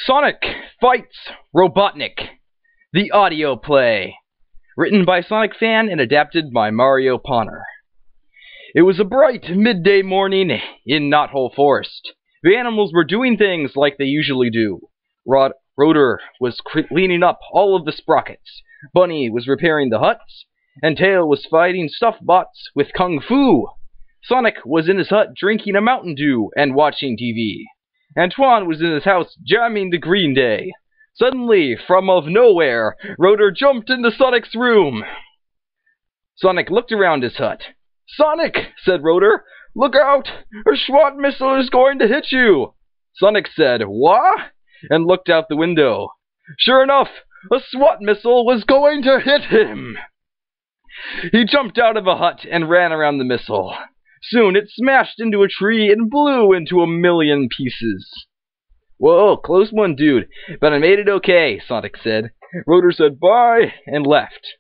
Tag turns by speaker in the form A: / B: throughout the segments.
A: Sonic Fights Robotnik, the audio play. Written by Sonic Fan and adapted by Mario Ponner. It was a bright midday morning in Knothole Forest. The animals were doing things like they usually do. Rotor was cleaning up all of the sprockets. Bunny was repairing the huts. And Tail was fighting stuffed bots with Kung Fu. Sonic was in his hut drinking a Mountain Dew and watching TV. Antoine was in his house jamming to Green Day. Suddenly, from of nowhere, Rotor jumped into Sonic's room. Sonic looked around his hut. "Sonic," said Rotor, "look out! A SWAT missile is going to hit you!" Sonic said, "What?" and looked out the window. Sure enough, a SWAT missile was going to hit him! He jumped out of a hut and ran around the missile. Soon it smashed into a tree and blew into a million pieces. "Whoa, close one, dude, but I made it okay," Sonic said. Rotor said bye and left.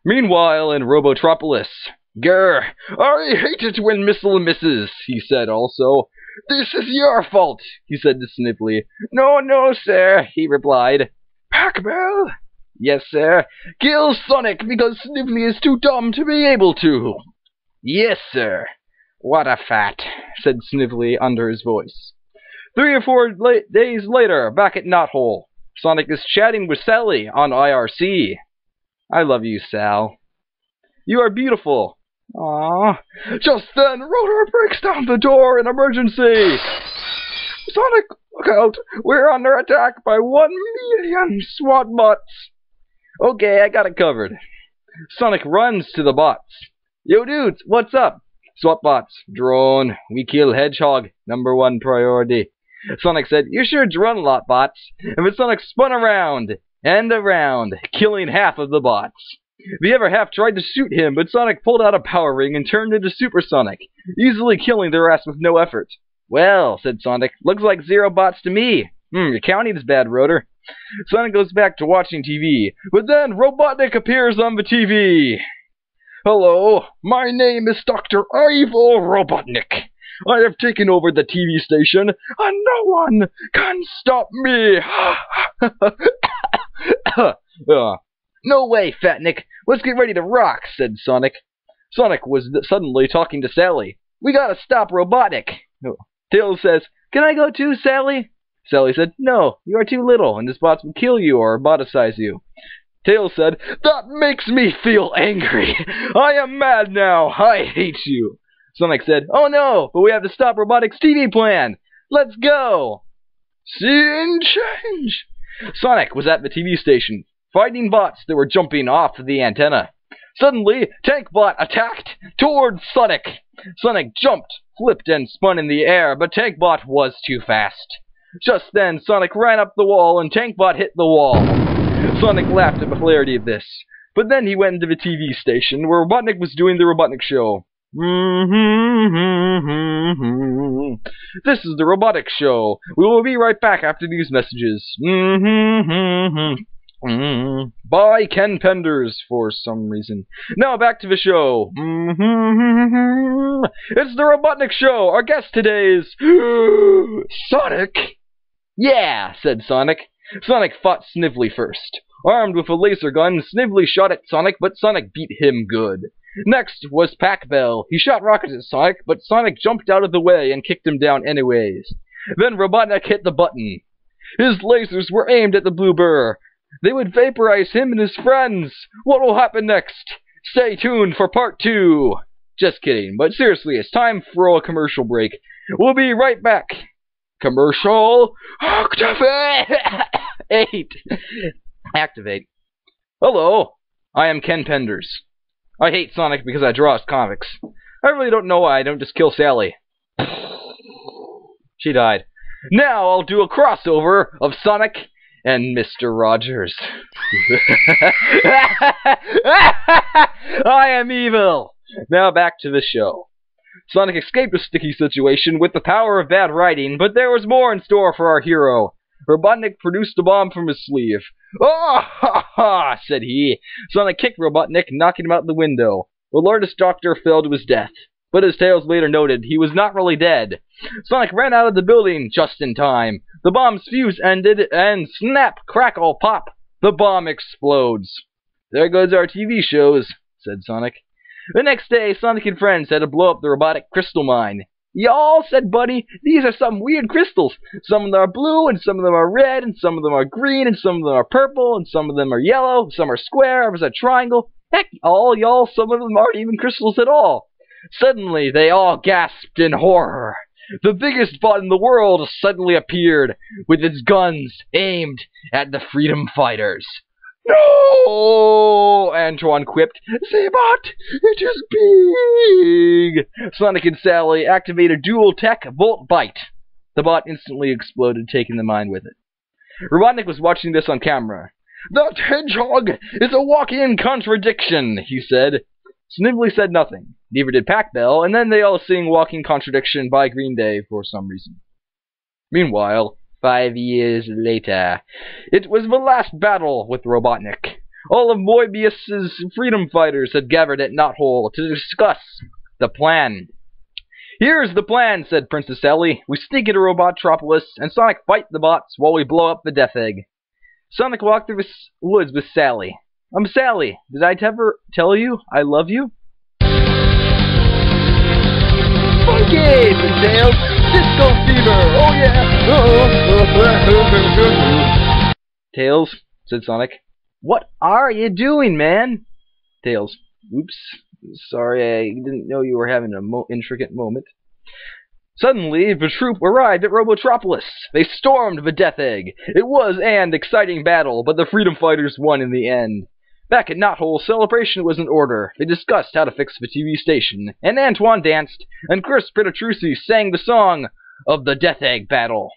A: Meanwhile, in Robotropolis, "Grr, I hate it when missile misses," he said also. "This is your fault," he said to Sniffly. "No, no, sir," he replied. "Pac-Bell?" "Yes, sir." "Kill Sonic because Sniffly is too dumb to be able to." "Yes, sir." "What a fat," said Sniffly under his voice. 3 or 4 days later, back at Knothole, Sonic is chatting with Sally on IRC. "I love you, Sal." "You are beautiful." "Aww." Just then, Rotor breaks down the door in emergency. "Sonic, look out! We're under attack by 1,000,000 SWAT bots." "Okay, I got it covered." Sonic runs to the bots. "Yo, dudes, what's up?" "SWAT bots. Drone. We kill Hedgehog. #1 priority." Sonic said, "You sure drone a lot, bots." And then Sonic spun around and around, killing half of the bots. The other half tried to shoot him, but Sonic pulled out a power ring and turned into Super Sonic, easily killing their ass with no effort. "Well," said Sonic, "looks like 0 bots to me." Your counting is bad, Rotor." Sonic goes back to watching TV, but then Robotnik appears on the TV. "Hello, my name is Dr. Evil Robotnik. I have taken over the TV station, and no one can stop me." "No way, Fatnik. Let's get ready to rock," said Sonic. Sonic was suddenly talking to Sally. "We gotta stop Robotnik." Tails says, "Can I go too, Sally?" Sally said, "No, you are too little, and his bots will kill you or boticize you." Tails said, "That makes me feel angry. I am mad now. I hate you." Sonic said, "Oh no, but we have to stop Robotnik's TV plan. Let's go." Scene change. Sonic was at the TV station, fighting bots that were jumping off the antenna. Suddenly, Tankbot attacked towards Sonic. Sonic jumped, flipped, and spun in the air, but Tankbot was too fast. Just then, Sonic ran up the wall, and Tankbot hit the wall. Sonic laughed at the hilarity of this. But then he went into the TV station, where Robotnik was doing the Robotnik show. This is the Robotic Show. We will be right back after these messages. By Ken Penders, for some reason. Now back to the show. It's the Robotnik Show. Our guest today is Sonic. "Yeah," said Sonic. Sonic fought Snively first. Armed with a laser gun, Snively shot at Sonic, but Sonic beat him good. Next was Pac-Bell. He shot rockets at Sonic, but Sonic jumped out of the way and kicked him down anyways. Then Robotnik hit the button. His lasers were aimed at the Blue Burr. They would vaporize him and his friends. What will happen next? Stay tuned for part 2. Just kidding, but seriously, it's time for a commercial break. We'll be right back. Commercial activate. Activate. Hello, I am Ken Penders. I hate Sonic because I draw his comics. I really don't know why I don't just kill Sally. She died. Now I'll do a crossover of Sonic and Mr. Rogers. I am evil. Now back to the show. Sonic escaped a sticky situation with the power of bad writing, but there was more in store for our hero. Robotnik produced a bomb from his sleeve. "Ah, ha, ha," said he. Sonic kicked Robotnik, knocking him out the window. The largest doctor fell to his death. but as Tails later noted, he was not really dead. Sonic ran out of the building just in time. The bomb's fuse ended, and snap, crackle, pop, the bomb explodes. "There goes our TV shows," said Sonic. The next day, Sonic and friends had to blow up the robotic crystal mine. "Y'all," said Buddy, "these are some weird crystals. Some of them are blue, and some of them are red, and some of them are green, and some of them are purple, and some of them are yellow, some are square, others are triangle. Heck, all y'all, some of them aren't even crystals at all." Suddenly, they all gasped in horror. The biggest bot in the world suddenly appeared, with its guns aimed at the freedom fighters. "No!" Antoine quipped. "The bot, it is big!" Sonic and Sally activated dual tech Volt Bite. The bot instantly exploded, taking the mine with it. Robotnik was watching this on camera. "That hedgehog is a walk-in contradiction," he said. Snively said nothing. Neither did Pac-Bell, and then they all sing Walking Contradiction by Green Day for some reason. Meanwhile, 5 years later, it was the last battle with Robotnik. All of Moebius's freedom fighters had gathered at Knothole to discuss the plan. "Here's the plan," said Princess Sally. "We sneak into Robotropolis, and Sonic fight the bots while we blow up the Death Egg." Sonic walked through the woods with Sally. Sally, did I ever tell you I love you?" "Funky!" said Tails. "Disco fever! Oh yeah!" "Tails," said Sonic. "What are you doing, man?" Tails. "Oops. Sorry, I didn't know you were having an intricate moment." Suddenly, the troop arrived at Robotropolis. They stormed the Death Egg. It was an exciting battle, but the freedom fighters won in the end. Back at Knothole, celebration was in order. They discussed how to fix the TV station, and Antoine danced, and Chris Petrucci sang the song of the Death Egg battle.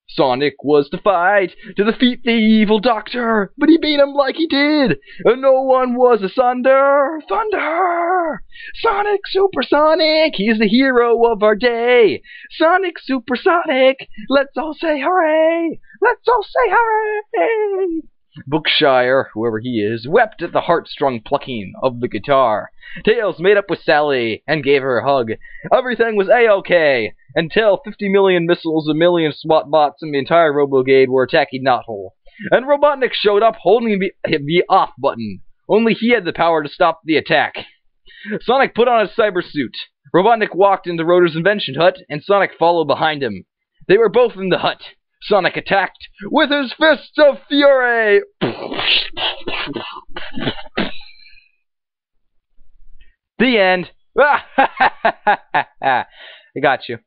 A: Sonic was to fight to defeat the evil doctor, but he beat him like he did, and no one was asunder. Thunder! Sonic Supersonic, he's the hero of our day. Sonic Supersonic, let's all say hooray! Let's all say hooray! Bookshire, whoever he is, wept at the heartstrung plucking of the guitar. Tails made up with Sally and gave her a hug. Everything was A-OK, until 50 million missiles, a million SWAT bots, and the entire Robogade were attacking Knothole. And Robotnik showed up holding the off button. Only he had the power to stop the attack. Sonic put on his cyber suit. Robotnik walked into Rotor's invention hut, and Sonic followed behind him. They were both in the hut. Sonic attacked with his fists of fury. The end. I got you.